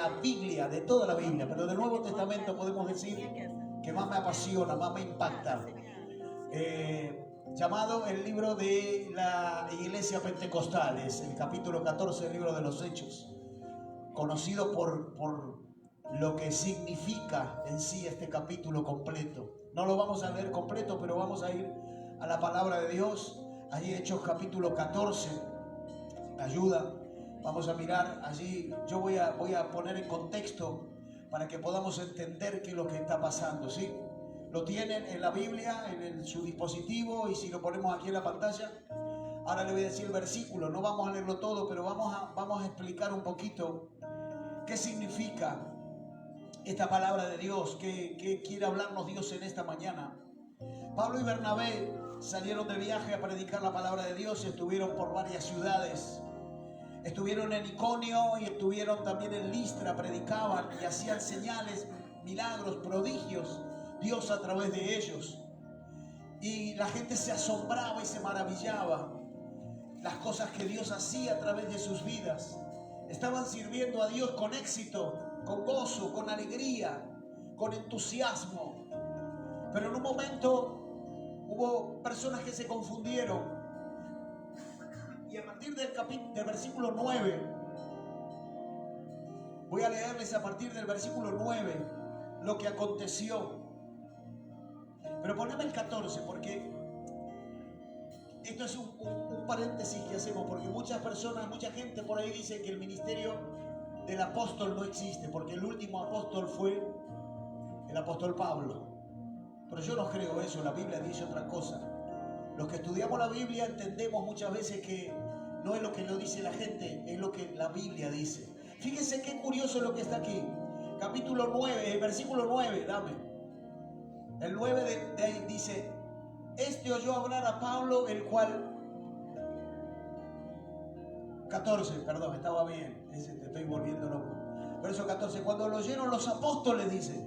la Biblia, de toda la Biblia, pero del Nuevo Testamento podemos decir que más me apasiona, más me impacta. Llamado el libro de la Iglesia Pentecostal, es el capítulo 14 del libro de los Hechos, conocido por lo que significa en sí este capítulo completo. No lo vamos a leer completo, pero vamos a ir a la palabra de Dios. Allí Hechos capítulo 14, ayuda. Vamos a mirar allí, yo voy a poner en contexto para que podamos entender qué es lo que está pasando, ¿sí? Lo tienen en la Biblia, en su dispositivo, y si lo ponemos aquí en la pantalla, ahora le voy a decir el versículo, no vamos a leerlo todo, pero vamos a explicar un poquito qué significa esta palabra de Dios, qué quiere hablarnos Dios en esta mañana. Pablo y Bernabé salieron de viaje a predicar la palabra de Dios y estuvieron por varias ciudades. Estuvieron en Iconio y estuvieron también en Listra, predicaban y hacían señales, milagros, prodigios, Dios a través de ellos. Y la gente se asombraba y se maravillaba las cosas que Dios hacía a través de sus vidas. Estaban sirviendo a Dios con éxito, con gozo, con alegría, con entusiasmo. Pero en un momento hubo personas que se confundieron. Y a partir del versículo 9, voy a leerles a partir del versículo 9 lo que aconteció. Pero poneme el 14 porque esto es un paréntesis que hacemos, porque muchas personas, mucha gente por ahí dice que el ministerio del apóstol no existe, porque el último apóstol fue el apóstol Pablo. Pero yo no creo eso, la Biblia dice otra cosa. Los que estudiamos la Biblia entendemos muchas veces que no es lo que lo dice la gente, es lo que la Biblia dice. Fíjense qué curioso lo que está aquí. Capítulo 9, versículo 9, dame. El 9 de ahí dice: este oyó hablar a Pablo, el cual... 14, perdón, estaba bien, te estoy volviendo loco. Verso 14, cuando lo oyeron los apóstoles, dice,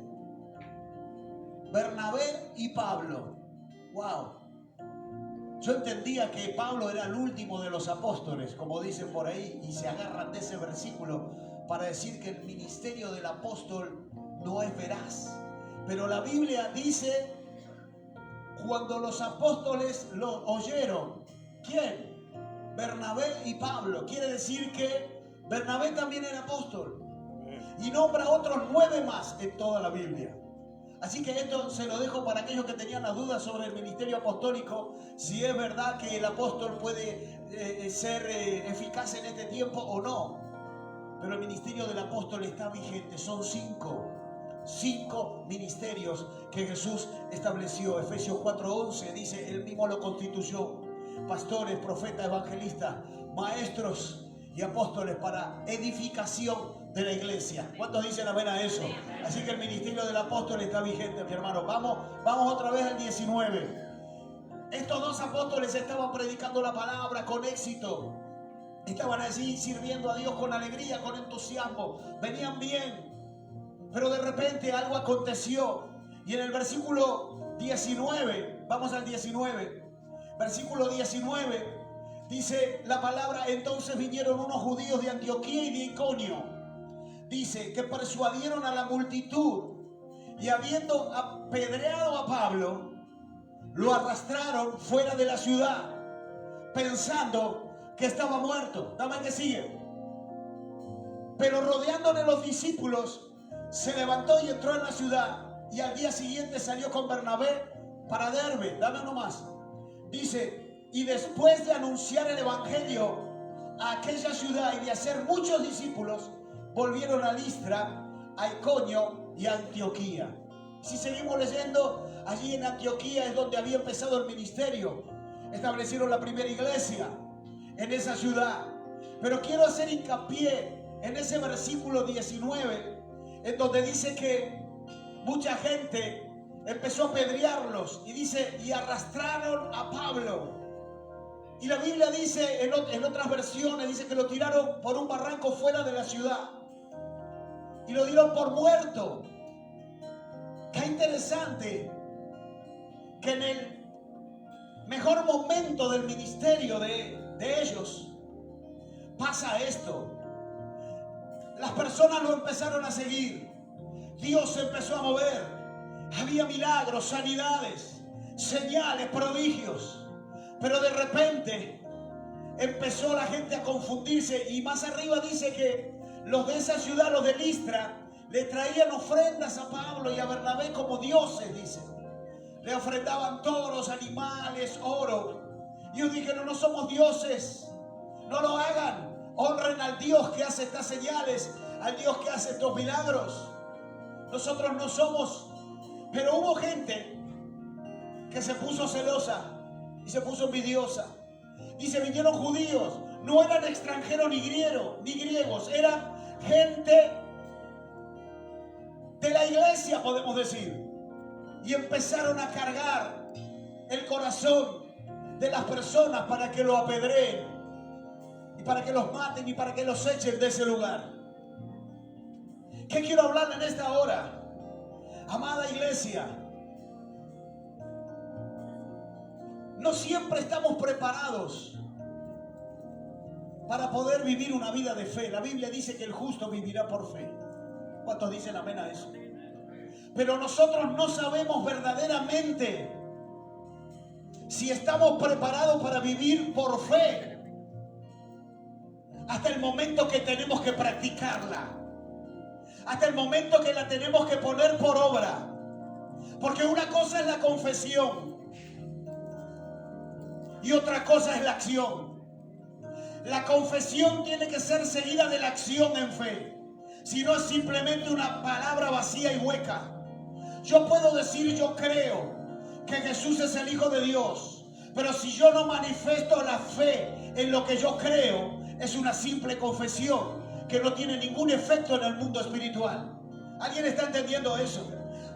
Bernabé y Pablo. Wow. Yo entendía que Pablo era el último de los apóstoles, como dicen por ahí, y se agarran de ese versículo para decir que el ministerio del apóstol no es veraz. Pero la Biblia dice, cuando los apóstoles lo oyeron, ¿quién? Bernabé y Pablo. Quiere decir que Bernabé también era apóstol. Y nombra otros 9 más en toda la Biblia. Así que esto se lo dejo para aquellos que tenían las dudas sobre el ministerio apostólico, si es verdad que el apóstol puede ser eficaz en este tiempo o no. Pero el ministerio del apóstol está vigente. Son 5 ministerios que Jesús estableció. Efesios 4:11 dice, él mismo lo constituyó: pastores, profetas, evangelistas, maestros y apóstoles para edificación de la iglesia. ¿Cuántos dicen amén a eso? Así que el ministerio del apóstol está vigente, mi hermano. Vamos otra vez al 19. Estos 2 apóstoles estaban predicando la palabra con éxito. Estaban allí sirviendo a Dios con alegría, con entusiasmo. Venían bien. Pero de repente algo aconteció. Y en el versículo 19, vamos al 19. Versículo 19, dice la palabra: entonces vinieron unos judíos de Antioquía y de Iconio. Dice que persuadieron a la multitud y habiendo apedreado a Pablo, lo arrastraron fuera de la ciudad, pensando que estaba muerto. Dame que sigue. Pero rodeándole los discípulos, se levantó y entró en la ciudad, y al día siguiente salió con Bernabé para Derbe. Dame uno más. Dice, y después de anunciar el evangelio a aquella ciudad y de hacer muchos discípulos, volvieron a Listra, a Iconio y a Antioquía. Si seguimos leyendo, allí en Antioquía es donde había empezado el ministerio. Establecieron la primera iglesia en esa ciudad. Pero quiero hacer hincapié en ese versículo 19, en donde dice que mucha gente empezó a apedrearlos, y dice, y arrastraron a Pablo. Y la Biblia dice, en otras versiones, dice que lo tiraron por un barranco fuera de la ciudad y lo dieron por muerto. Qué interesante que en el mejor momento del ministerio de ellos pasa esto. Las personas lo empezaron a seguir. Dios se empezó a mover. Había milagros, sanidades, señales, prodigios. Pero de repente empezó la gente a confundirse. Y más arriba dice que los de esa ciudad, los de Listra, le traían ofrendas a Pablo y a Bernabé como dioses, dice. Le ofrendaban toros, animales, oro. Y ellos dijeron: no somos dioses, no lo hagan. Honren al Dios que hace estas señales, al Dios que hace estos milagros. Nosotros no somos. Pero hubo gente que se puso celosa y se puso envidiosa. Dice: vinieron judíos, no eran extranjeros ni griegos, eran gente de la iglesia, podemos decir. Y empezaron a cargar el corazón de las personas para que lo apedreen, y para que los maten, y para que los echen de ese lugar. ¿Qué quiero hablar en esta hora? Amada iglesia, no siempre estamos preparados para poder vivir una vida de fe. La Biblia dice que el justo vivirá por fe. ¿Cuántos dicen amén a eso? Pero nosotros no sabemos verdaderamente si estamos preparados para vivir por fe hasta el momento que tenemos que practicarla, hasta el momento que la tenemos que poner por obra. Porque una cosa es la confesión y otra cosa es la acción. La confesión tiene que ser seguida de la acción en fe, si no es simplemente una palabra vacía y hueca. Yo puedo decir: yo creo que Jesús es el Hijo de Dios, pero si yo no manifiesto la fe en lo que yo creo, es una simple confesión que no tiene ningún efecto en el mundo espiritual. ¿Alguien está entendiendo eso?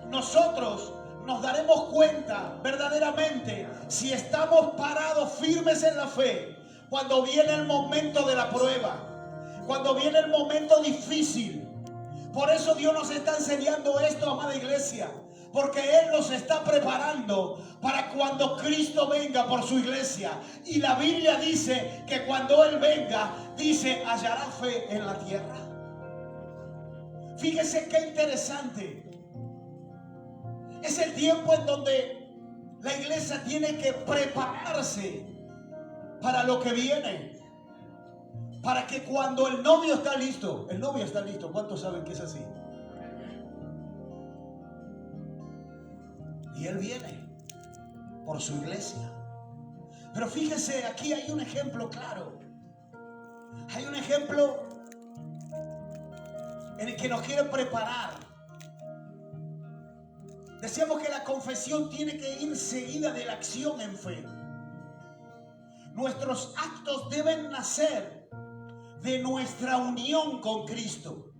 Nosotros nos daremos cuenta verdaderamente si estamos parados firmes en la fe cuando viene el momento de la prueba, cuando viene el momento difícil. Por eso Dios nos está enseñando esto, amada iglesia, porque Él nos está preparando para cuando Cristo venga por su iglesia. Y la Biblia dice que cuando Él venga, dice: hallará fe en la tierra. Fíjese qué interesante. Es el tiempo en donde la iglesia tiene que prepararse para lo que viene. Para que cuando el novio está listo, ¿cuántos saben que es así? Y Él viene por su iglesia. Pero fíjese, aquí hay un ejemplo claro. Hay un ejemplo en el que nos quiere preparar. Decíamos que la confesión tiene que ir seguida de la acción en fe. Nuestros actos deben nacer de nuestra unión con Cristo.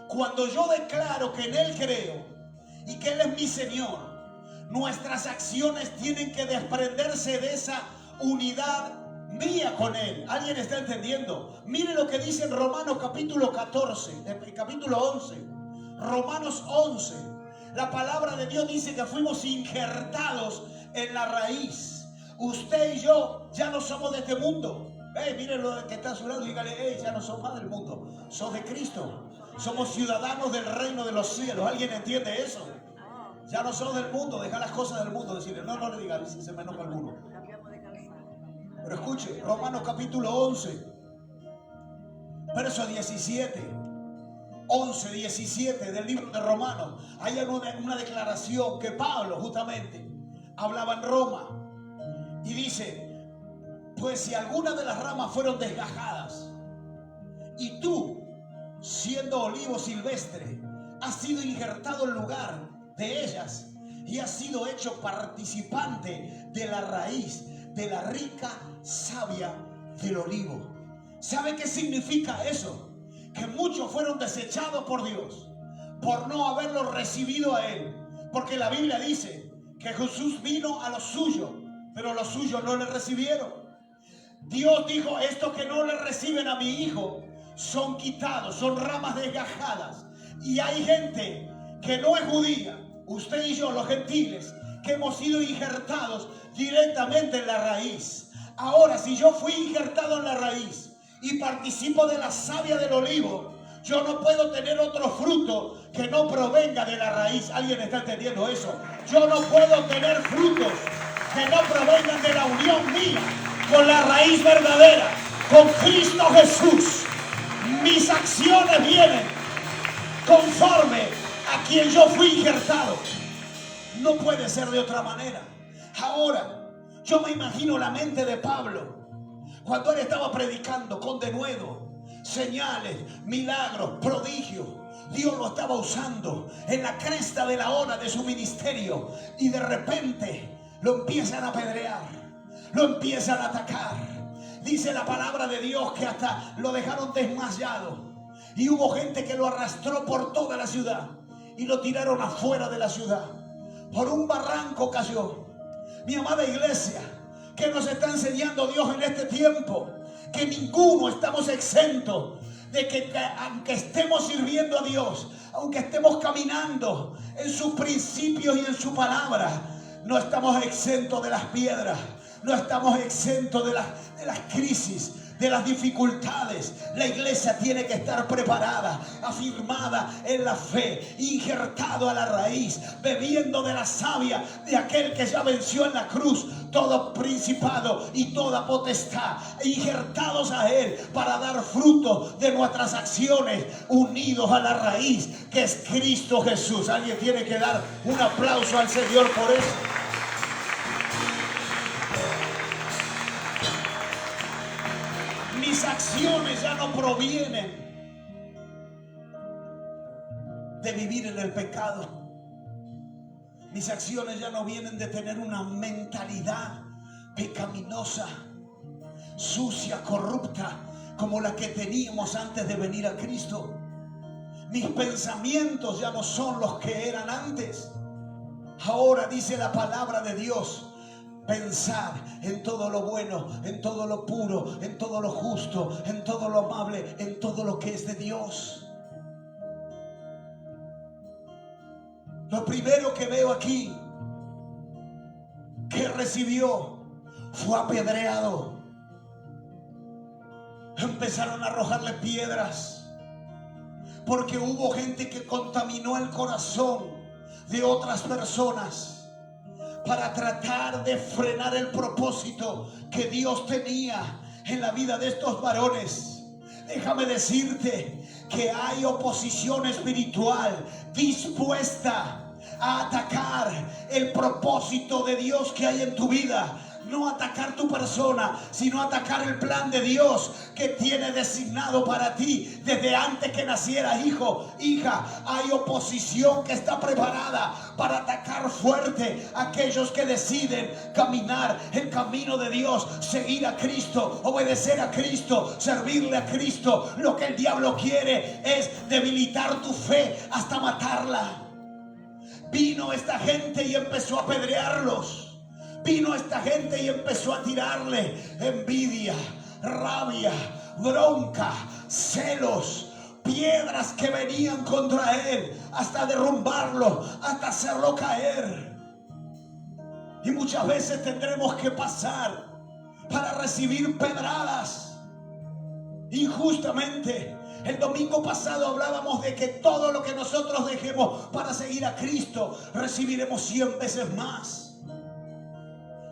Cuando yo declaro que en Él creo y que Él es mi Señor, nuestras acciones tienen que desprenderse de esa unidad mía con Él. ¿Alguien está entendiendo? Mire lo que dice en Romanos capítulo 14, capítulo 11. Romanos 11. La palabra de Dios dice que fuimos injertados en la raíz. Usted y yo ya no somos de este mundo. Mire lo que está a su lado y dígale: ya no sos más del mundo, sos de Cristo. Somos ciudadanos del reino de los cielos. ¿Alguien entiende eso? Ya no sos del mundo, deja las cosas del mundo. Decirle: no le diga, si se me enoja alguno. Pero escuche, Romanos capítulo 11, verso 17. 11, 17 del libro de Romanos. Hay una declaración que Pablo justamente hablaba en Roma. Y dice: pues si algunas de las ramas fueron desgajadas, y tú, siendo olivo silvestre, has sido injertado en lugar de ellas, y has sido hecho participante de la raíz, de la rica savia del olivo. ¿Sabe qué significa eso? Que muchos fueron desechados por Dios por no haberlo recibido a Él. Porque la Biblia dice que Jesús vino a los suyos, pero los suyos no le recibieron. Dios dijo: estos que no le reciben a mi hijo son quitados, son ramas desgajadas. Y hay gente que no es judía, usted y yo, los gentiles, que hemos sido injertados directamente en la raíz. Ahora, si yo fui injertado en la raíz y participo de la savia del olivo, Yo no puedo tener otro fruto que no provenga de la raíz. ¿Alguien está entendiendo eso? Yo no puedo tener frutos que no provengan de la unión mía con la raíz verdadera, con Cristo Jesús. Mis acciones vienen conforme a quien yo fui injertado. No puede ser de otra manera. Ahora, yo me imagino la mente de Pablo cuando él estaba predicando con denuedo, señales, milagros, prodigios. Dios lo estaba usando en la cresta de la ola de su ministerio, y de repente lo empiezan a apedrear, lo empiezan a atacar. Dice la palabra de Dios que hasta lo dejaron desmayado, y hubo gente que lo arrastró por toda la ciudad y lo tiraron afuera de la ciudad. Por un barranco cayó. Mi amada iglesia, ¿qué nos está enseñando Dios en este tiempo? Que ninguno estamos exentos de que aunque estemos sirviendo a Dios, aunque estemos caminando en sus principios y en su palabra, no estamos exentos de las piedras, no estamos exentos de las crisis, de las dificultades. La iglesia tiene que estar preparada, afirmada en la fe, injertado a la raíz, bebiendo de la savia de aquel que ya venció en la cruz todo principado y toda potestad, injertados a él para dar fruto de nuestras acciones, unidos a la raíz que es Cristo Jesús. Alguien tiene que dar un aplauso al Señor por eso. Mis acciones ya no provienen de vivir en el pecado. Mis acciones ya no vienen de tener una mentalidad pecaminosa, sucia, corrupta, como la que teníamos antes de venir a Cristo. Mis pensamientos ya no son los que eran antes. Ahora dice la palabra de Dios: pensad en todo lo bueno, en todo lo puro, en todo lo justo, en todo lo amable, en todo lo que es de Dios. Lo primero que veo aquí que recibió fue apedreado. Empezaron a arrojarle piedras porque hubo gente que contaminó el corazón de otras personas para tratar de frenar el propósito que Dios tenía en la vida de estos varones. Déjame decirte que hay oposición espiritual dispuesta a atacar el propósito de Dios que hay en tu vida. No atacar tu persona, sino atacar el plan de Dios que tiene designado para ti desde antes que nacieras, hijo, hija. Hay oposición que está preparada para atacar fuerte a aquellos que deciden caminar el camino de Dios, seguir a Cristo, obedecer a Cristo, servirle a Cristo. Lo que el diablo quiere es debilitar tu fe hasta matarla. Vino esta gente y empezó a apedrearlos. Vino esta gente y empezó a tirarle envidia, rabia, bronca, celos, piedras que venían contra él, hasta derrumbarlo, hasta hacerlo caer. Y muchas veces tendremos que pasar para recibir pedradas injustamente. El domingo pasado hablábamos de que todo lo que nosotros dejemos para seguir a Cristo recibiremos 100 veces más.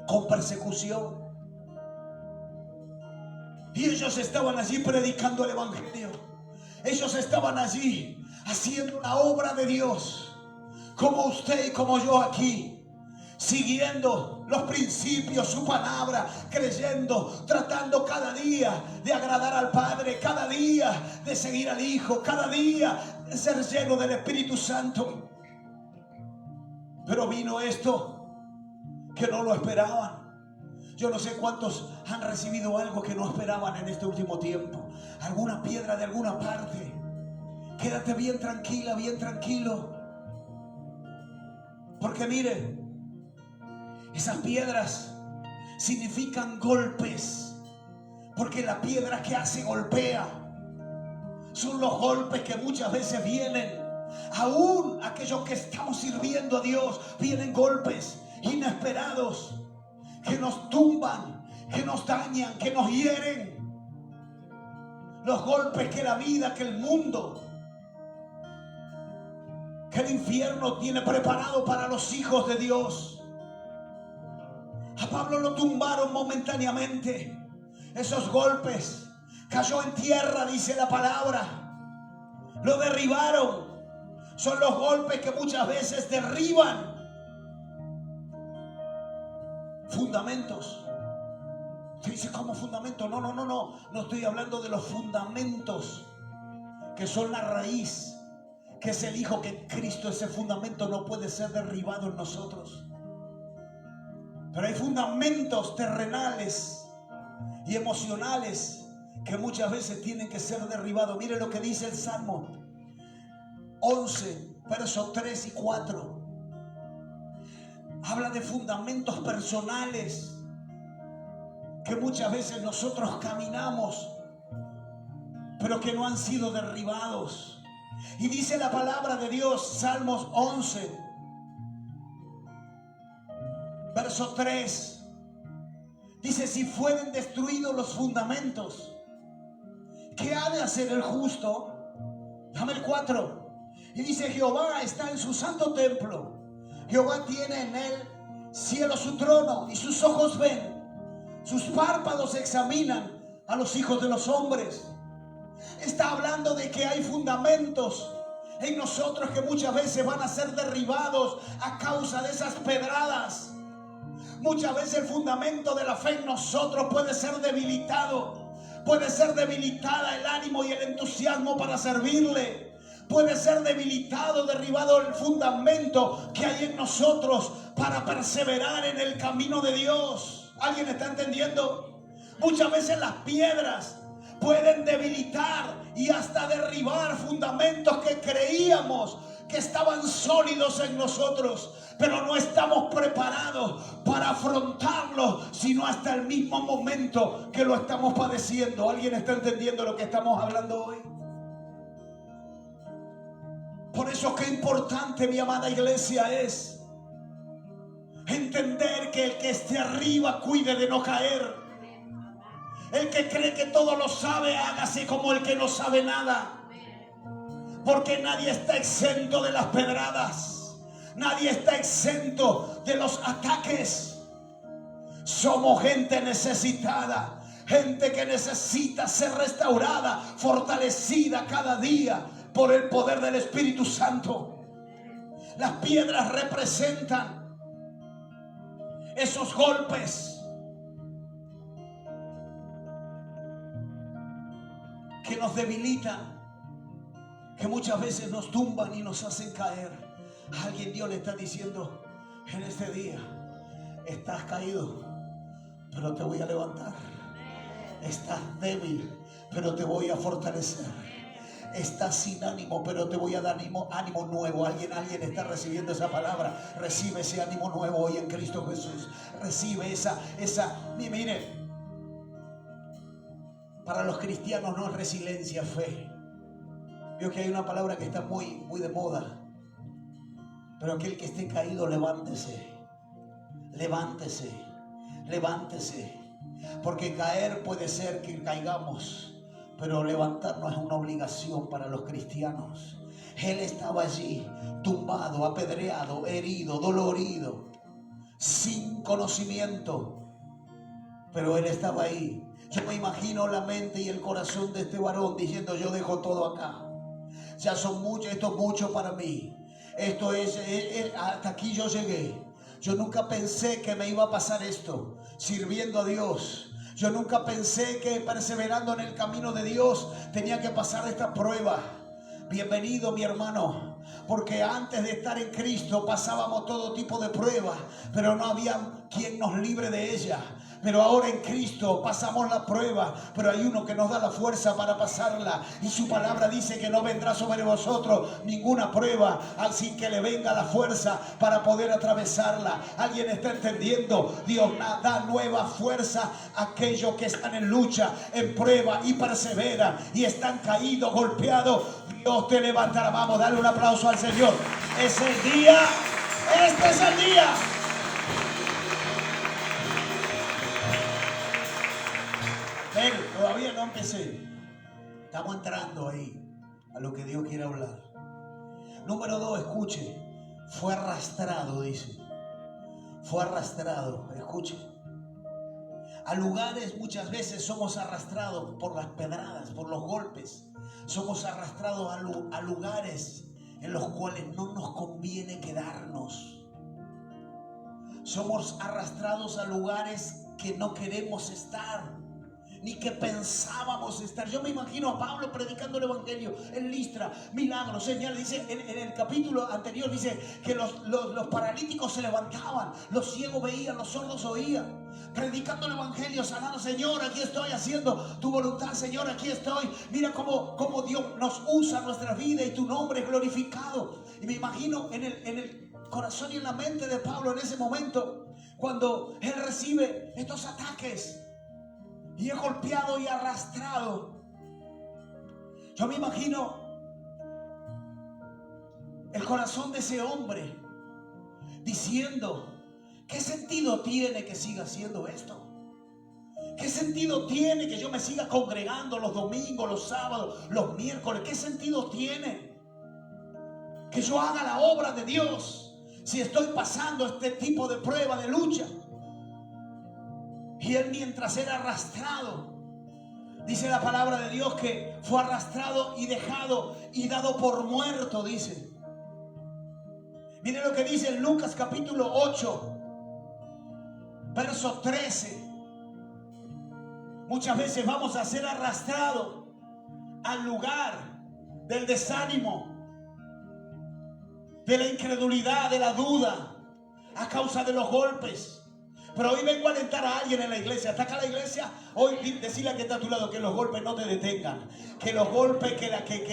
Con persecución. Y ellos estaban allí predicando el evangelio. Ellos estaban allí haciendo la obra de Dios, como usted y como yo aquí, siguiendo los principios, su palabra, creyendo, tratando cada día de agradar al Padre, cada día de seguir al Hijo, cada día de ser lleno del Espíritu Santo. Pero vino esto que no lo esperaban. Yo no sé cuántos han recibido algo que no esperaban en este último tiempo. Alguna piedra de alguna parte. Quédate bien tranquila, bien tranquilo. Porque mire, esas piedras significan golpes. Porque la piedra que hace golpea. Son los golpes que muchas veces vienen. Aún aquellos que estamos sirviendo a Dios, vienen golpes inesperados que nos tumban, que nos dañan, que nos hieren. Los golpes que la vida, que el mundo, que el infierno tiene preparado para los hijos de Dios. A Pablo lo tumbaron momentáneamente. Esos golpes, cayó en tierra, dice la palabra. Lo derribaron. Son los golpes que muchas veces derriban fundamentos. Usted dice, ¿cómo fundamentos? No estoy hablando de los fundamentos que son la raíz, que es el Hijo, que Cristo. Ese fundamento no puede ser derribado en nosotros. Pero hay fundamentos terrenales y emocionales que muchas veces tienen que ser derribados. Mire lo que dice el Salmo 11, versos 3 y 4. Habla de fundamentos personales que muchas veces nosotros caminamos, pero que no han sido derribados. Y dice la palabra de Dios, Salmos 11, verso 3. Dice, si fueren destruidos los fundamentos, ¿qué ha de hacer el justo? Dame el 4. Y dice, Jehová está en su santo templo. Jehová tiene en el cielo su trono y sus ojos ven. Sus párpados examinan a los hijos de los hombres. Está hablando de que hay fundamentos en nosotros que muchas veces van a ser derribados a causa de esas pedradas. Muchas veces el fundamento de la fe en nosotros puede ser debilitado. Puede ser debilitada el ánimo y el entusiasmo para servirle. Puede ser debilitado, derribado el fundamento que hay en nosotros para perseverar en el camino de Dios. ¿Alguien está entendiendo? Muchas veces las piedras pueden debilitar y hasta derribar fundamentos que creíamos que estaban sólidos en nosotros, pero no estamos preparados para afrontarlo, sino hasta el mismo momento que lo estamos padeciendo. ¿Alguien está entendiendo lo que estamos hablando hoy? Por eso qué importante, mi amada iglesia, es entender que el que esté arriba cuide de no caer. El que cree que todo lo sabe, hágase como el que no sabe nada. Porque nadie está exento de las pedradas. Nadie está exento de los ataques. Somos gente necesitada. Gente que necesita ser restaurada, fortalecida cada día por el poder del Espíritu Santo. Las piedras representan esos golpes que nos debilitan, que muchas veces nos tumban y nos hacen caer. Alguien, Dios le está diciendo en este día, estás caído, pero te voy a levantar. Estás débil, pero te voy a fortalecer. Estás sin ánimo, pero te voy a dar ánimo nuevo. Alguien está recibiendo esa palabra. Recibe ese ánimo nuevo hoy en Cristo Jesús. Recibe esa. Mire, para los cristianos no es resiliencia, fe. Veo que hay una palabra que está muy de moda. Pero aquel que esté caído, levántese. Levántese. Levántese. Porque caer puede ser que caigamos, pero levantarnos es una obligación para los cristianos. Él estaba allí, tumbado, apedreado, herido, dolorido, sin conocimiento, pero él estaba ahí. Yo me imagino la mente y el corazón de este varón diciendo, yo dejo todo acá. Ya son muchos, esto es mucho para mí. Esto es hasta aquí yo llegué. Yo nunca pensé que me iba a pasar esto, sirviendo a Dios. Yo nunca pensé que perseverando en el camino de Dios tenía que pasar esta prueba. Bienvenido, mi hermano, porque antes de estar en Cristo pasábamos todo tipo de pruebas, pero no había quien nos libre de ella. Pero ahora en Cristo pasamos la prueba, pero hay uno que nos da la fuerza para pasarla. Y su palabra dice que no vendrá sobre vosotros ninguna prueba, así que le venga la fuerza para poder atravesarla. ¿Alguien está entendiendo? Dios da nueva fuerza a aquellos que están en lucha, en prueba y perseveran y están caídos, golpeados. Dios te levantará. Vamos, dale un aplauso al Señor. Es el día, este es el día. Todavía no empecé. Estamos entrando ahí a lo que Dios quiere hablar. Número 2, escuche. Fue arrastrado, dice. Fue arrastrado, escuche. A lugares muchas veces somos arrastrados por las pedradas, por los golpes. Somos arrastrados a lugares en los cuales no nos conviene quedarnos. Somos arrastrados a lugares que no queremos estar, ni que pensábamos estar. Yo me imagino a Pablo predicando el evangelio en Listra, milagros, señales. Dice en el capítulo anterior, dice que los paralíticos se levantaban, los ciegos veían, los sordos oían, predicando el evangelio, sanando. Señor, aquí estoy haciendo tu voluntad. Señor, aquí estoy. Mira cómo Dios nos usa nuestra vida y tu nombre es glorificado. Y me imagino en el corazón y en la mente de Pablo en ese momento, cuando él recibe estos ataques y es golpeado y arrastrado. Yo me imagino el corazón de ese hombre diciendo: ¿qué sentido tiene que siga haciendo esto? ¿Qué sentido tiene que yo me siga congregando los domingos, los sábados, los miércoles? ¿Qué sentido tiene que yo haga la obra de Dios si estoy pasando este tipo de prueba, de lucha? Y él, mientras era arrastrado, dice la palabra de Dios que fue arrastrado y dejado y dado por muerto, dice. Mire lo que dice en Lucas capítulo 8, verso 13. Muchas veces vamos a ser arrastrados al lugar del desánimo, de la incredulidad, de la duda, a causa de los golpes. Pero hoy vengo a alentar a alguien en la iglesia. ¿Está acá la iglesia? Hoy decirle a que está a tu lado que los golpes no te detengan. Que los golpes, que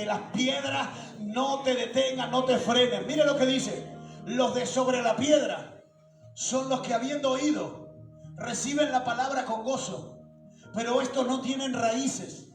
las piedras no te detengan, no te frenen. Mire lo que dice. Los de sobre la piedra son los que, habiendo oído, reciben la palabra con gozo. Pero estos no tienen raíces.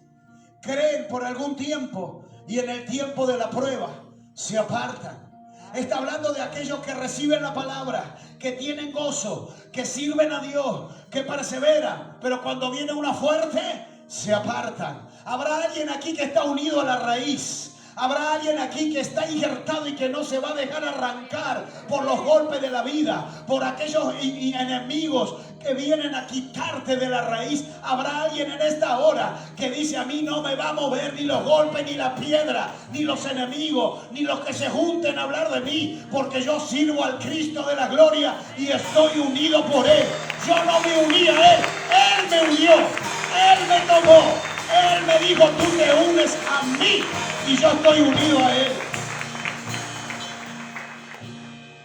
Creen por algún tiempo y en el tiempo de la prueba se apartan. Está hablando de aquellos que reciben la palabra, que tienen gozo, que sirven a Dios, que perseveran, pero cuando viene una fuerte, se apartan. Habrá alguien aquí que está unido a la raíz. Habrá alguien aquí que está injertado y que no se va a dejar arrancar por los golpes de la vida, por aquellos enemigos que vienen a quitarte de la raíz. Habrá alguien en esta hora que dice: a mí no me va a mover ni los golpes, ni la piedra, ni los enemigos, ni los que se junten a hablar de mí, porque yo sirvo al Cristo de la gloria y estoy unido por Él. Yo no me uní a Él, Él me unió, Él me tomó, Él me dijo: tú te unes a mí y yo estoy unido a Él.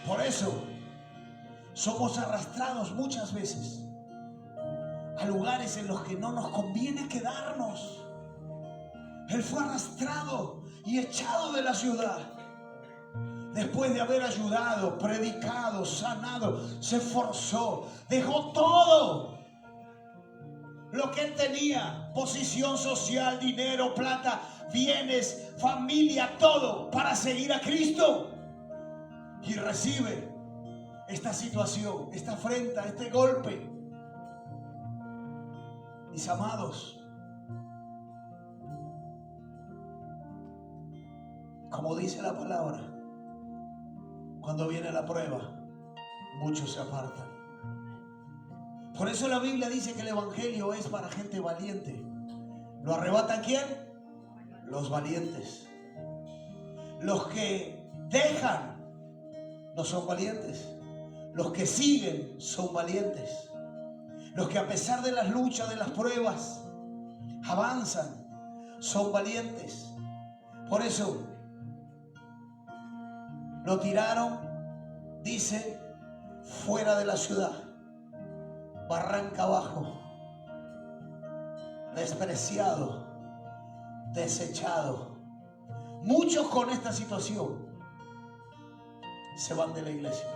Por eso somos arrastrados muchas veces a lugares en los que no nos conviene quedarnos. Él fue arrastrado y echado de la ciudad. Después de haber ayudado, predicado, sanado, se esforzó, dejó todo lo que él tenía: posición social, dinero, plata, bienes, familia, todo, para seguir a Cristo. Y recibe esta situación, esta afrenta, este golpe. Mis amados, como dice la palabra, cuando viene la prueba, muchos se apartan. Por eso la Biblia dice que el evangelio es para gente valiente. ¿Lo arrebatan quién? Los valientes. Los que dejan no son valientes. Los que siguen son valientes. Los que, a pesar de las luchas, de las pruebas, avanzan, son valientes. Por eso lo tiraron, dice, fuera de la ciudad, barranca abajo, despreciado, desechado. Muchos con esta situación se van de la iglesia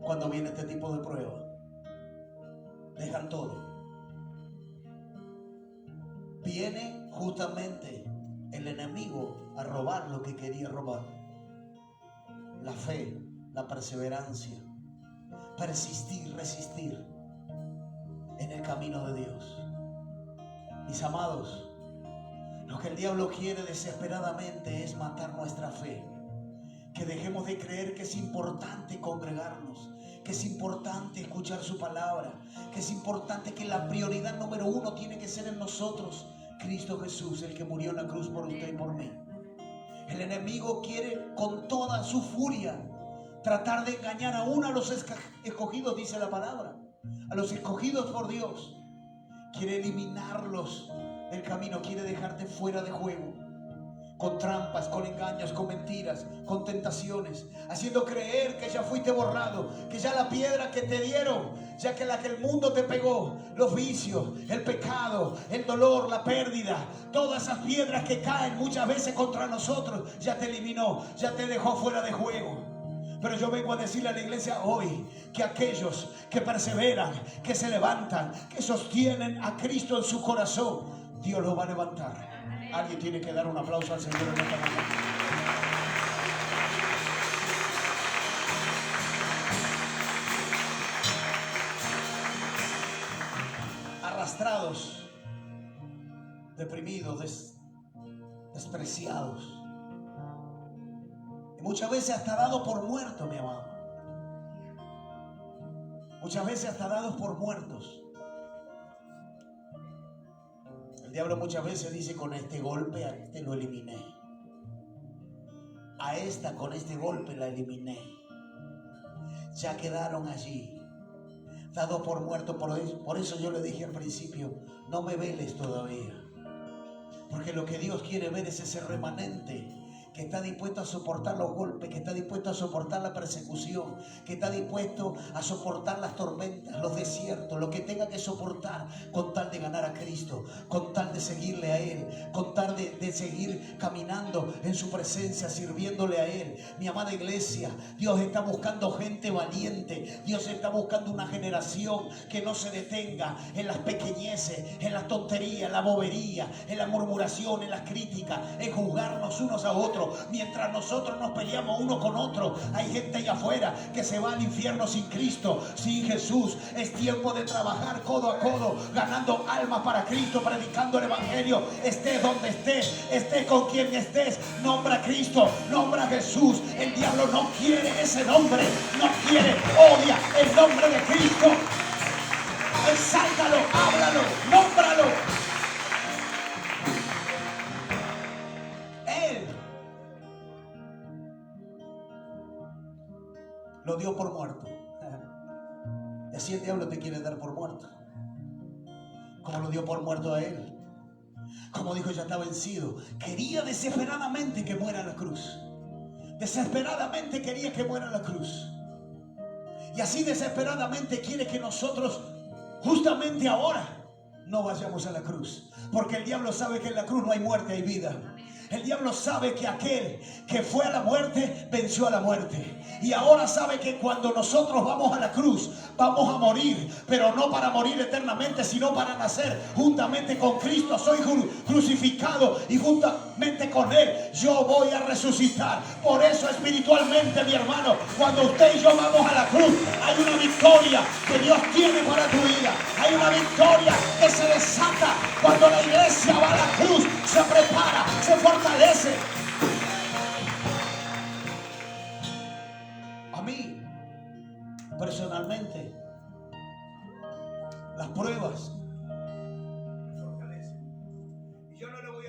cuando viene este tipo de prueba. Dejan todo. Viene justamente el enemigo a robar lo que quería robar: la fe, la perseverancia, persistir, resistir en el camino de Dios. Mis amados, Lo que el diablo quiere desesperadamente es matar nuestra fe. Que dejemos de creer que es importante congregarnos, que es importante escuchar su palabra, que es importante, que la prioridad número uno tiene que ser en nosotros Cristo Jesús, el que murió en la cruz por usted y por mí. El enemigo quiere con toda su furia tratar de engañar aún a los escogidos, dice la palabra, a los escogidos por Dios. Quiere eliminarlos del camino, quiere dejarte fuera de juego, con trampas, con engaños, con mentiras, con tentaciones, haciendo creer que ya fuiste borrado, que ya la piedra que te dieron, ya que la que el mundo te pegó, los vicios, el pecado, el dolor, la pérdida, todas esas piedras que caen muchas veces contra nosotros, ya te eliminó, ya te dejó fuera de juego. Pero yo vengo a decirle a la iglesia hoy que aquellos que perseveran, que se levantan, que sostienen a Cristo en su corazón, Dios los va a levantar. Alguien tiene que dar un aplauso al Señor en esta mañana. Arrastrados, deprimidos, despreciados. Y muchas veces hasta dados por muertos, mi amado. Muchas veces hasta dados por muertos. El diablo muchas veces dice: con este golpe a este lo eliminé, a esta con este golpe la eliminé. Ya quedaron allí, dados por muertos. Por eso yo le dije al principio: no me veles todavía, porque lo que Dios quiere ver es ese remanente que está dispuesto a soportar los golpes, que está dispuesto a soportar la persecución, que está dispuesto a soportar las tormentas, los desiertos, lo que tenga que soportar, con tal de ganar a Cristo, con tal de seguirle a Él, con tal de seguir caminando en su presencia, sirviéndole a Él. Mi amada iglesia, Dios está buscando gente valiente. Dios está buscando una generación que no se detenga en las pequeñeces, en las tonterías, en la bobería, en la murmuración, en las críticas, en juzgarnos unos a otros. Mientras nosotros nos peleamos uno con otro, hay gente allá afuera que se va al infierno sin Cristo, sin Jesús. Es tiempo de trabajar codo a codo, ganando almas para Cristo, predicando el evangelio. Estés donde estés con quien estés, nombra a Cristo, nombra a Jesús. El diablo no quiere ese nombre, no quiere, odia el nombre de Cristo. Exáltalo, háblalo, nómbralo. Él lo dio por muerto. Y así el diablo te quiere dar por muerto, como lo dio por muerto a él. Como dijo: ya está vencido. Quería desesperadamente que muera en la cruz. Desesperadamente quería que muera en la cruz. Y así desesperadamente quiere que nosotros justamente ahora no vayamos a la cruz. Porque el diablo sabe que en la cruz no hay muerte, hay vida. El diablo sabe que aquel que fue a la muerte venció a la muerte. Y ahora sabe que cuando nosotros vamos a la cruz, vamos a morir, pero no para morir eternamente, sino para nacer juntamente con Cristo. Soy crucificado y juntamente con Él yo voy a resucitar. Por eso espiritualmente, mi hermano, cuando usted y yo vamos a la cruz, hay una victoria que Dios tiene para tu vida. Hay una victoria que se desata cuando la iglesia va a la cruz, se prepara, se fortalece. A mí, personalmente, las pruebas me fortalecen. Y yo no le voy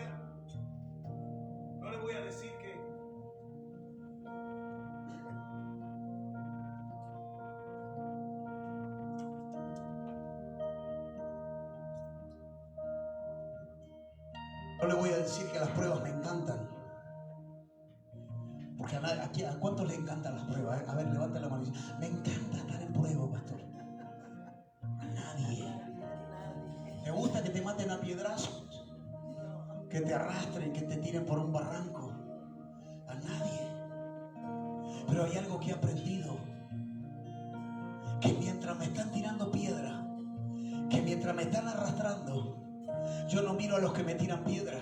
a decir que las pruebas me encantan. Porque ¿a cuántos les encantan las pruebas? A ver, levanta la mano y dice: me encanta estar en prueba, pastor. A nadie. ¿Te gusta que te maten a piedrazos? Que te arrastren, que te tiren por un barranco. A nadie. Pero hay algo que he aprendido: que mientras me están tirando piedra, que mientras me están arrastrando, yo no miro a los que me tiran piedra,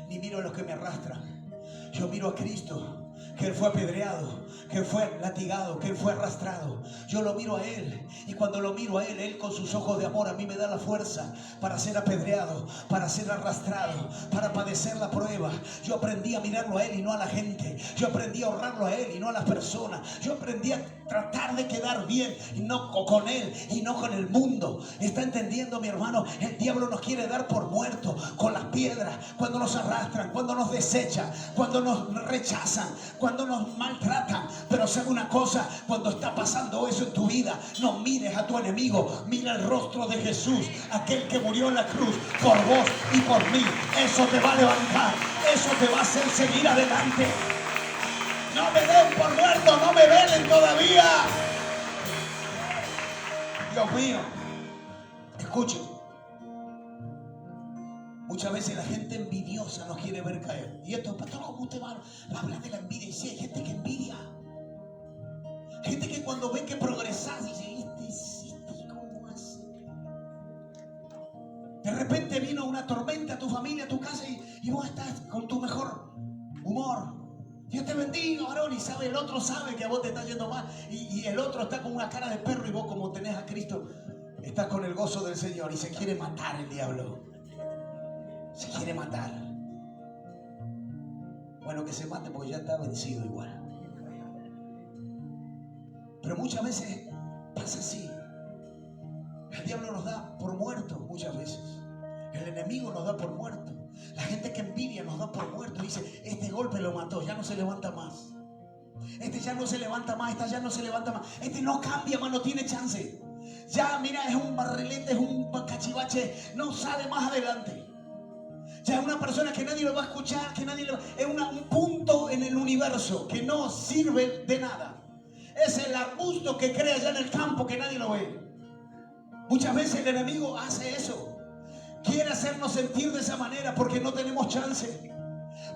ni miro a los que me arrastran. Yo miro a Cristo, que Él fue apedreado, que Él fue latigado, que Él fue arrastrado. Yo lo miro a Él, y cuando lo miro a Él, Él con sus ojos de amor a mí me da la fuerza para ser apedreado, para ser arrastrado, para padecer la prueba. Yo aprendí a mirarlo a Él y no a la gente. Yo aprendí a honrarlo a Él y no a las personas. Yo aprendí a tratar de quedar bien y no con Él y no con el mundo. ¿Está entendiendo, mi hermano? El diablo nos quiere dar por muertos con las piedras, cuando nos arrastran, cuando nos desechan, cuando nos rechazan, cuando nos maltratan. Pero sabe una cosa, cuando está pasando eso en tu vida, no mires a tu enemigo, mira el rostro de Jesús, aquel que murió en la cruz por vos y por mí. Eso te va a levantar, eso te va a hacer seguir adelante. No me den por muerto, no me velen todavía. Dios mío, escuchen. Muchas veces la gente envidiosa nos quiere ver caer. Y esto, pastor, ¿cómo usted va a hablar de la envidia? Y sí, hay gente que envidia. Gente que cuando ve que progresas dice, ¿cómo hace? De repente vino una tormenta a tu familia, a tu casa, y vos estás con tu mejor humor. Dios te bendiga, varón. Y sabe, el otro sabe que a vos te está yendo mal. Y el otro está con una cara de perro, y vos, como tenés a Cristo, estás con el gozo del Señor. Y se quiere matar el diablo. Se quiere matar. Bueno, que se mate porque ya está vencido igual. Pero muchas veces pasa así. El diablo nos da por muertos muchas veces. El enemigo nos da por muertos. La gente que envidia nos da por muertos. Dice, este golpe lo mató, ya no se levanta más. Este ya no se levanta más, esta ya no se levanta más. Este no cambia más, no tiene chance. Ya, mira, es un barrilete, es un cachivache, no sale más adelante. Ya es una persona que nadie lo va a escuchar, que nadie lo... Es un punto en el universo que no sirve de nada. Es el arbusto que crea allá en el campo que nadie lo ve. Muchas veces el enemigo hace eso. Quiere hacernos sentir de esa manera porque no tenemos chance.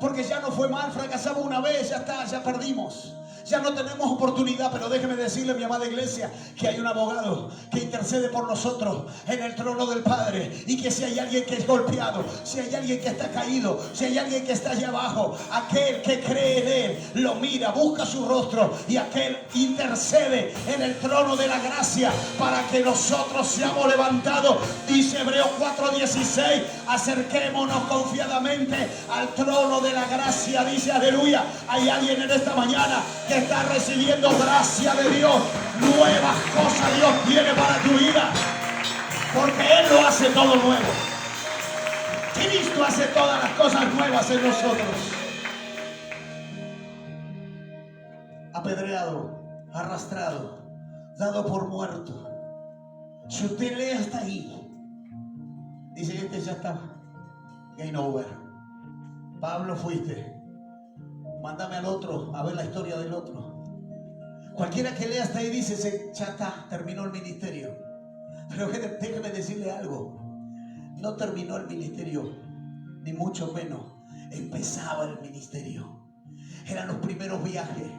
Porque ya no fue mal, fracasamos una vez, ya está, ya perdimos. Ya no tenemos oportunidad. Pero déjeme decirle, mi amada iglesia, que hay un abogado que intercede por nosotros en el trono del Padre. Y que si hay alguien que es golpeado, si hay alguien que está caído, si hay alguien que está allá abajo, aquel que cree en Él lo mira, busca su rostro, y aquel intercede en el trono de la gracia para que nosotros seamos levantados. Dice Hebreos 4:16, acerquémonos confiadamente al trono de la gracia. Dice, aleluya. Hay alguien en esta mañana que está recibiendo gracia de Dios. Nuevas cosas Dios tiene para tu vida, porque Él lo hace todo nuevo. Cristo hace todas las cosas nuevas en nosotros. Apedreado, arrastrado, dado por muerto. Si usted lee hasta ahí, dice, este ya está, game over. Pablo, fuiste. Mándame al otro a ver la historia del otro. Cualquiera que lea hasta ahí dice, ya está, terminó el ministerio. Pero déjeme decirle algo. No terminó el ministerio, ni mucho menos. Empezaba el ministerio. Eran los primeros viajes.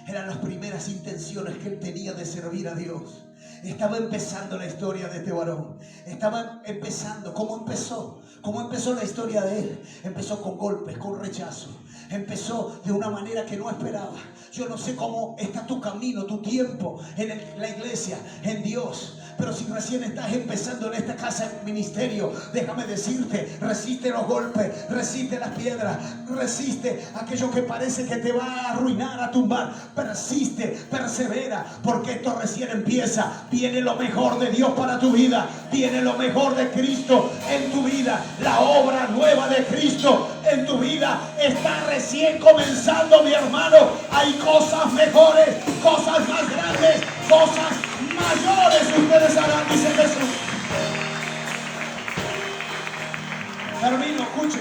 Eran las primeras intenciones que él tenía de servir a Dios. Estaba empezando la historia de este varón. Estaba empezando. ¿Cómo empezó? ¿Cómo empezó la historia de él? Empezó con golpes, con rechazo. Empezó de una manera que no esperaba. Yo no sé cómo está tu camino, tu tiempo en la iglesia, en Dios. Pero si recién estás empezando en esta casa, en ministerio, déjame decirte, resiste los golpes, resiste las piedras, resiste aquello que parece que te va a arruinar, a tumbar. Persiste, persevera, porque esto recién empieza. Viene lo mejor de Dios para tu vida. Viene lo mejor de Cristo en tu vida. La obra nueva de Cristo en tu vida está recién comenzando, mi hermano. Hay cosas mejores, cosas más grandes, cosas mayores ustedes harán, dice Jesús. Termino, escuche.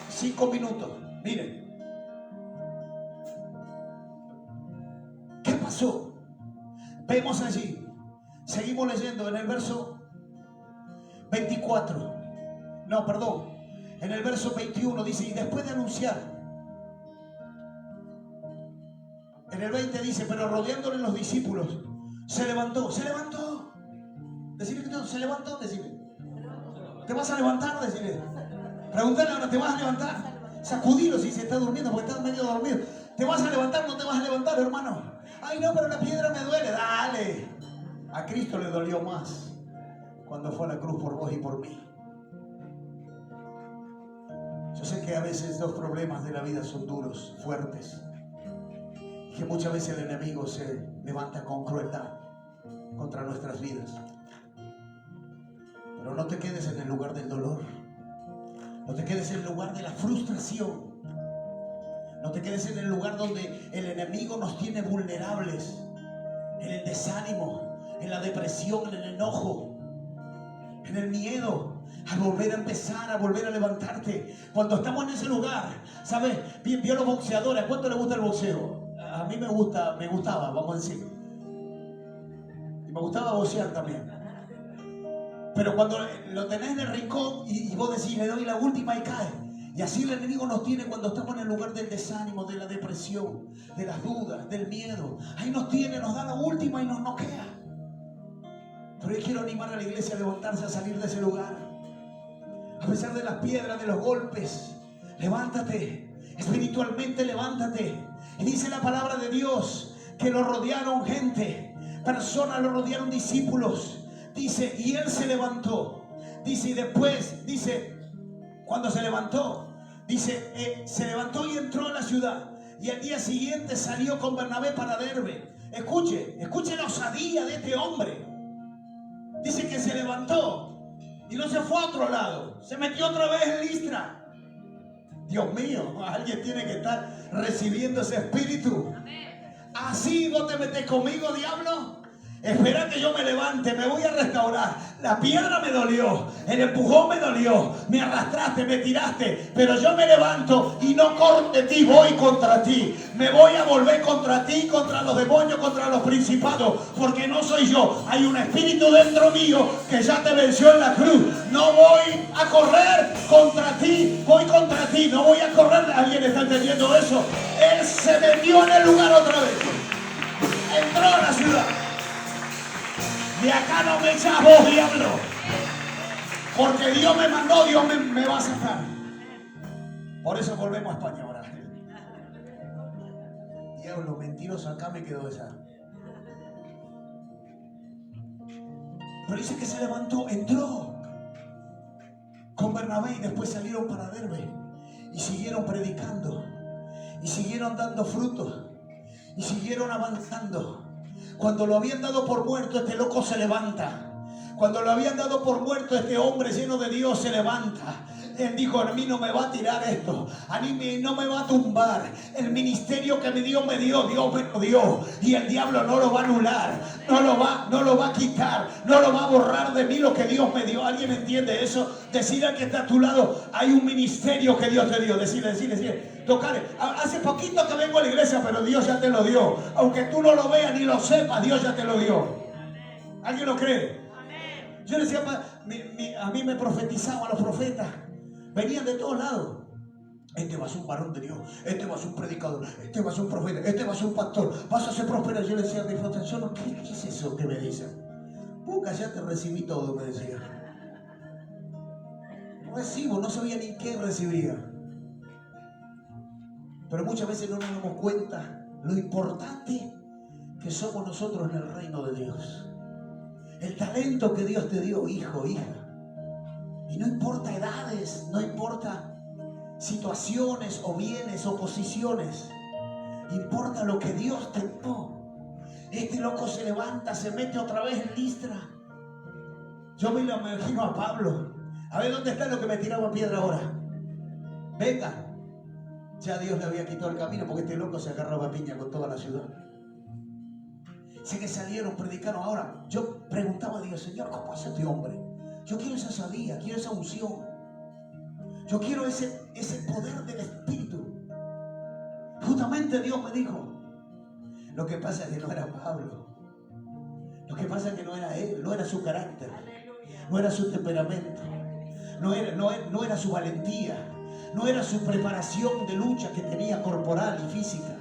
5 minutos. Miren. ¿Qué pasó? Vemos allí. Seguimos leyendo en el verso 24. No, perdón. En el verso 21 dice, y después de anunciar. En el 20 dice, pero rodeándole los discípulos, se levantó. Decirle que no, se levantó, decirle. ¿Te vas a levantar? Decirle. Pregúntale ahora, ¿te vas a levantar? Sacudilo si se está durmiendo, porque está medio dormido. ¿Te vas a levantar o no te vas a levantar? lugar, hermano. Ay, no, pero la piedra me duele. Dale. A Cristo le dolió más cuando fue a la cruz por vos y por mí. Yo sé que a veces los problemas de la vida son duros, fuertes, y que muchas veces el enemigo se levanta con crueldad contra nuestras vidas. Pero no te quedes en el lugar del dolor. No te quedes en el lugar de la frustración. No te quedes en el lugar donde el enemigo nos tiene vulnerables, en el desánimo, en la depresión, en el enojo, en el miedo, a volver a empezar, a volver a levantarte. Cuando estamos en ese lugar, ¿sabes? Vio los boxeadores. ¿A cuánto le gusta el boxeo? A mí me gustaba, vamos a decir. Y me gustaba boxear también. Pero cuando lo tenés en el rincón y vos decís, le doy la última y cae. Y así el enemigo nos tiene cuando estamos en el lugar del desánimo, de la depresión, de las dudas, del miedo. Ahí nos tiene, nos da la última y nos noquea. Pero yo quiero animar a la iglesia a levantarse, a salir de ese lugar. A pesar de las piedras, de los golpes, levántate. Espiritualmente levántate. Y dice la palabra de Dios que lo rodearon gente, personas, lo rodearon discípulos. Dice, y él se levantó. Dice, y después, dice, cuando se levantó, dice, se levantó y entró a la ciudad. Y al día siguiente salió con Bernabé para Derbe. Escuche la osadía de este hombre. Dice que se levantó y no se fue a otro lado. Se metió otra vez en Listra. Dios mío, alguien tiene que estar recibiendo ese espíritu. Así vos te metes conmigo, diablo. Espera que yo me levante, me voy a restaurar. La piedra me dolió, el empujón me dolió, me arrastraste, me tiraste, pero yo me levanto y no contra ti, voy contra ti. Me voy a volver contra ti, contra los demonios, contra los principados, porque no soy yo. Hay un espíritu dentro mío que ya te venció en la cruz. No voy a correr contra ti, voy contra ti, no voy a correr. ¿Alguien está entendiendo eso? Él se metió en el lugar otra vez. Entró a la ciudad. De acá no me echas vos, diablo. Porque Dios me mandó, Dios me va a sacar. Por eso volvemos a España ahora. Diablo, mentiroso, acá me quedó esa. Pero dice que se levantó, entró con Bernabé y después salieron para Derbe. Y siguieron predicando. Y siguieron dando frutos. Y siguieron avanzando. Cuando lo habían dado por muerto, este loco se levanta. Cuando lo habían dado por muerto, este hombre lleno de Dios se levanta. Él dijo, a mí no me va a tirar esto, a mí no me va a tumbar. El ministerio que Dios me dio, Dios me lo dio. Y el diablo no lo va a anular, no lo va a quitar, no lo va a borrar de mí lo que Dios me dio. ¿Alguien entiende eso? Decir al que está a tu lado, hay un ministerio que Dios te dio. Decirle, tocarle. Hace poquito que vengo a la iglesia, pero Dios ya te lo dio. Aunque tú no lo veas ni lo sepas, Dios ya te lo dio. ¿Alguien lo cree? Yo le decía, a mí me profetizaban los profetas. Venían de todos lados. Este va a ser un varón de Dios. Este va a ser un predicador. Este va a ser un profeta. Este va a ser un pastor. Vas a ser próspero. Yo le decía a mi profesor, ¿qué es eso que me dicen? Ya te recibí todo, me decía. Recibo, no sabía ni qué recibía. Pero muchas veces no nos damos cuenta lo importante que somos nosotros en el reino de Dios. El talento que Dios te dio, hijo, hija. Y no importa edades, no importa situaciones o bienes o posiciones. Importa lo que Dios te dio. Este loco se levanta, se mete otra vez en Listra. Yo me lo imagino a Pablo. A ver, ¿dónde está lo que me tiraba piedra ahora? Venga. Ya Dios le había quitado el camino porque este loco se agarraba a piña con toda la ciudad. Sé que salieron, predicaron. Ahora, yo preguntaba a Dios, Señor, ¿cómo hace este hombre? Yo quiero esa sabía, quiero esa unción. Yo quiero ese poder del Espíritu. Justamente Dios me dijo, lo que pasa es que no era Pablo. Lo que pasa es que no era él, no era su carácter, no era su temperamento, no era su valentía, no era su preparación de lucha que tenía corporal y física.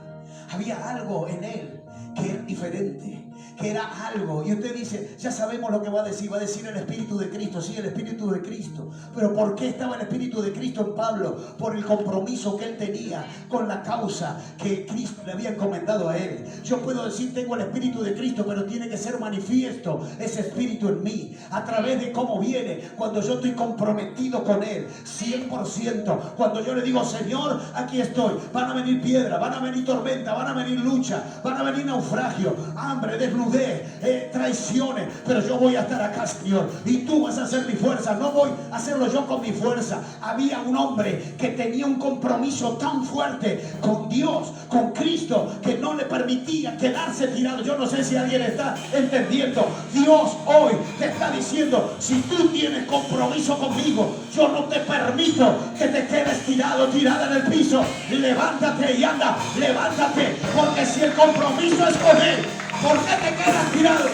Había algo en él que era diferente, que era algo. Y usted dice, ya sabemos lo que va a decir. Va a decir el Espíritu de Cristo. Sí, el Espíritu de Cristo. Pero ¿por qué estaba el Espíritu de Cristo en Pablo? Por el compromiso que él tenía con la causa que Cristo le había encomendado a él. Yo puedo decir, tengo el Espíritu de Cristo, pero tiene que ser manifiesto ese Espíritu en mí. A través de cómo viene, cuando yo estoy comprometido con él, 100%. Cuando yo le digo, Señor, aquí estoy. Van a venir piedras, van a venir tormenta, van a venir lucha, van a venir naufragio, hambre, desnudez, traiciones, pero yo voy a estar acá, Señor, y tú vas a ser mi fuerza. No voy a hacerlo yo con mi fuerza. Había un hombre que tenía un compromiso tan fuerte con Dios, con Cristo, que no le permitía quedarse tirado. Yo no sé si alguien está entendiendo. Dios hoy te está diciendo, si tú tienes compromiso conmigo, yo no te permito que te quedes tirado, tirada en el piso. Levántate y anda, levántate, porque si el compromiso es con él, ¿por qué te quedas tirado?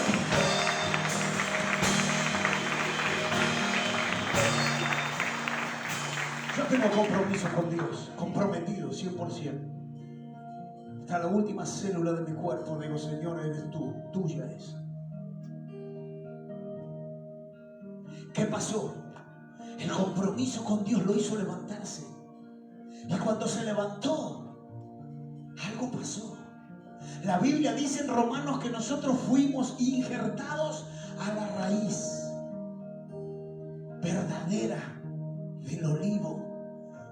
Yo tengo compromiso con Dios, comprometido 100%. Hasta la última célula de mi cuerpo digo, Señor, eres tú, tuya es. ¿Qué pasó? El compromiso con Dios lo hizo levantarse. Y cuando se levantó, algo pasó. La Biblia dice en Romanos que nosotros fuimos injertados a la raíz verdadera del olivo,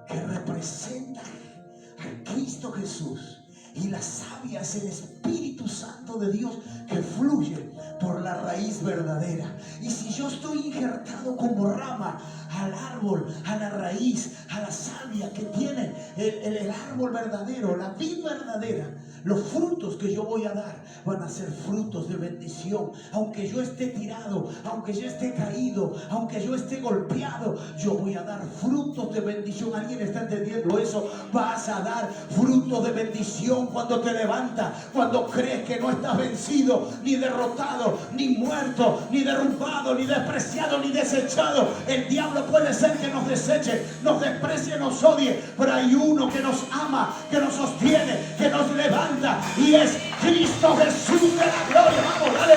que representa a Cristo Jesús. Y la savia es el Espíritu Santo de Dios que fluye por la raíz verdadera. Y si yo estoy injertado como rama al árbol, a la raíz, a la savia que tiene el árbol verdadero, la vid verdadera, los frutos que yo voy a dar van a ser frutos de bendición. Aunque yo esté tirado, aunque yo esté caído, aunque yo esté golpeado, yo voy a dar frutos de bendición. ¿Alguien está entendiendo eso? Vas a dar frutos de bendición cuando te levantas, cuando crees que no estás vencido, ni derrotado, ni muerto, ni derrumbado, ni despreciado, ni desechado. El diablo puede ser que nos deseche, nos desprecie, nos odie, pero hay uno que nos ama, que nos sostiene, que nos levanta, y es Cristo Jesús de la gloria. Vamos, dale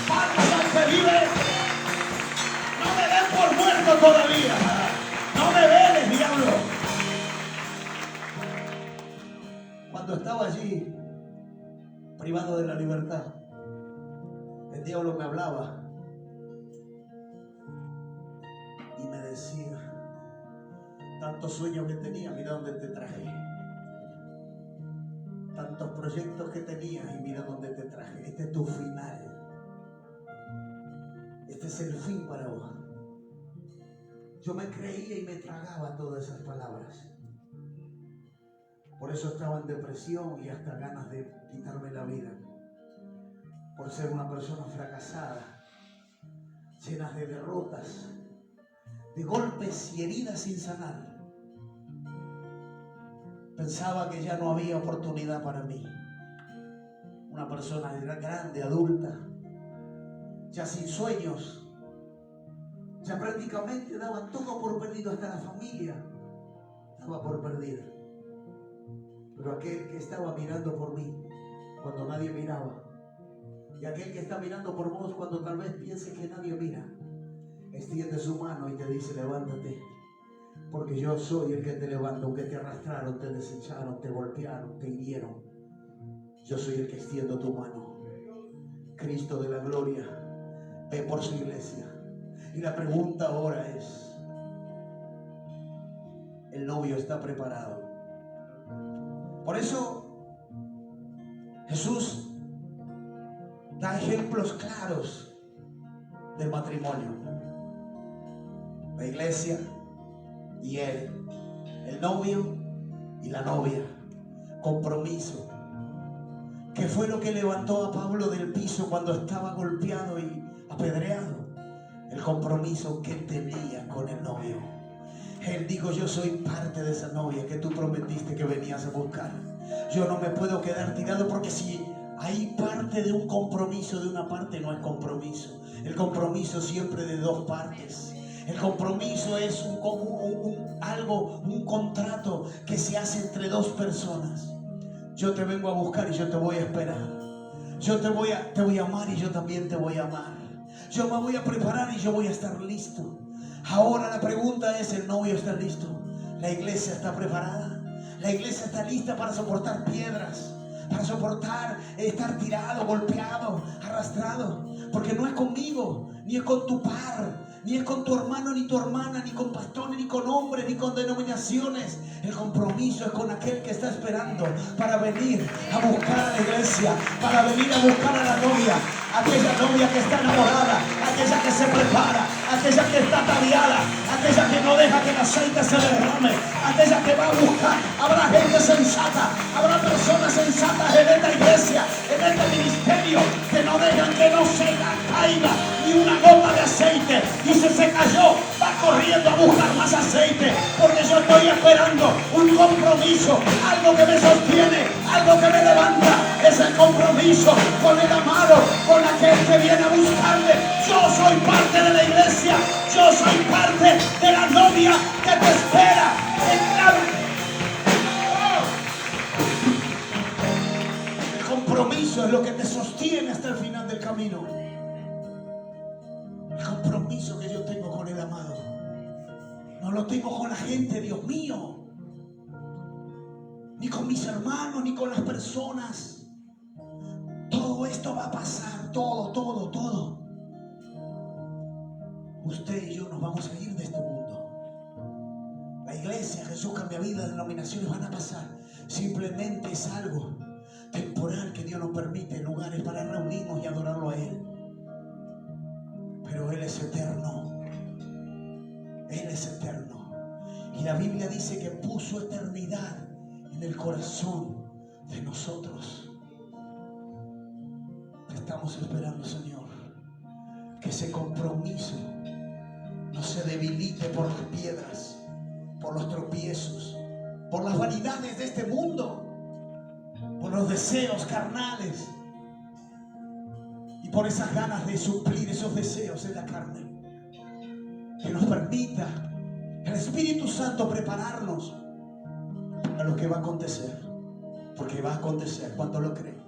palmas al que vive. No me den por muerto todavía. No me veles, diablo. Cuando estaba allí, privado de la libertad, el diablo me hablaba y me decía, tantos sueños que tenía, mira dónde te traje. Tantos proyectos que tenías y mira dónde te traje. Este es tu final. Este es el fin para vos. Yo me creía y me tragaba todas esas palabras. Por eso estaba en depresión y hasta ganas de quitarme la vida. Por ser una persona fracasada, llena de derrotas, de golpes y heridas sin sanar. Pensaba que ya no había oportunidad para mí. Una persona grande, adulta, ya sin sueños, ya prácticamente daba todo por perdido, hasta la familia daba por perdido. Pero aquel que estaba mirando por mí cuando nadie miraba, y aquel que está mirando por vos cuando tal vez pienses que nadie mira, extiende su mano y te dice, levántate. Porque yo soy el que te levanta, aunque te arrastraron, te desecharon, te golpearon, te hirieron. Yo soy el que extiendo tu mano. Cristo de la gloria ve por su iglesia. Y la pregunta ahora es, ¿el novio está preparado? Por eso Jesús da ejemplos claros del matrimonio. La iglesia y él, el novio y la novia. Compromiso. ¿Qué fue lo que levantó a Pablo del piso cuando estaba golpeado y apedreado? El compromiso que tenía con el novio. Él dijo, yo soy parte de esa novia que tú prometiste que venías a buscar. Yo no me puedo quedar tirado, porque si hay parte de un compromiso, de una parte no es compromiso. El compromiso siempre de dos partes. El compromiso es un contrato que se hace entre dos personas. Yo te vengo a buscar y yo te voy a esperar. Yo te voy a amar y yo también te voy a amar. Yo me voy a preparar y yo voy a estar listo. Ahora la pregunta es, ¿el novio está listo? ¿La iglesia está preparada? ¿La iglesia está lista para soportar piedras? Para soportar estar tirado, golpeado, arrastrado. Porque no es conmigo, ni es con tu par, ni es con tu hermano ni tu hermana, ni con pastores, ni con hombres, ni con denominaciones. El compromiso es con aquel que está esperando para venir a buscar a la iglesia, para venir a buscar a la novia. Aquella novia que está enamorada, aquella que se prepara, aquella que está ataviada, aquella que no deja que el aceite se derrame, aquella que va a buscar. Habrá gente sensata, habrá personas sensatas en esta iglesia, en este ministerio, que no dejan que no se caiga ni una gota de aceite. Y si se cayó, va corriendo a buscar más aceite, porque yo estoy esperando un compromiso, algo que me sostiene, algo que me levanta. Es el compromiso con el amado, con aquel que viene a buscarle. Yo soy parte de la iglesia, yo soy parte de la novia que te espera en la... El compromiso es lo que te sostiene hasta el final del camino. El compromiso que yo tengo con el amado no lo tengo con la gente, Dios mío, ni con mis hermanos, ni con las personas. Todo esto va a pasar, todo. Usted y yo nos vamos a ir de este mundo. La iglesia, Jesús Cambia Vidas, denominaciones van a pasar. Simplemente es algo temporal que Dios nos permite, lugares para reunirnos y adorarlo a Él. Pero Él es eterno. Él es eterno. Y la Biblia dice que puso eternidad en el corazón de nosotros. Estamos esperando, Señor, que ese compromiso no se debilite por las piedras, por los tropiezos, por las vanidades de este mundo, por los deseos carnales y por esas ganas de suplir esos deseos en la carne. Que nos permita el Espíritu Santo prepararnos a lo que va a acontecer, porque va a acontecer. ¿Cuánto lo creen?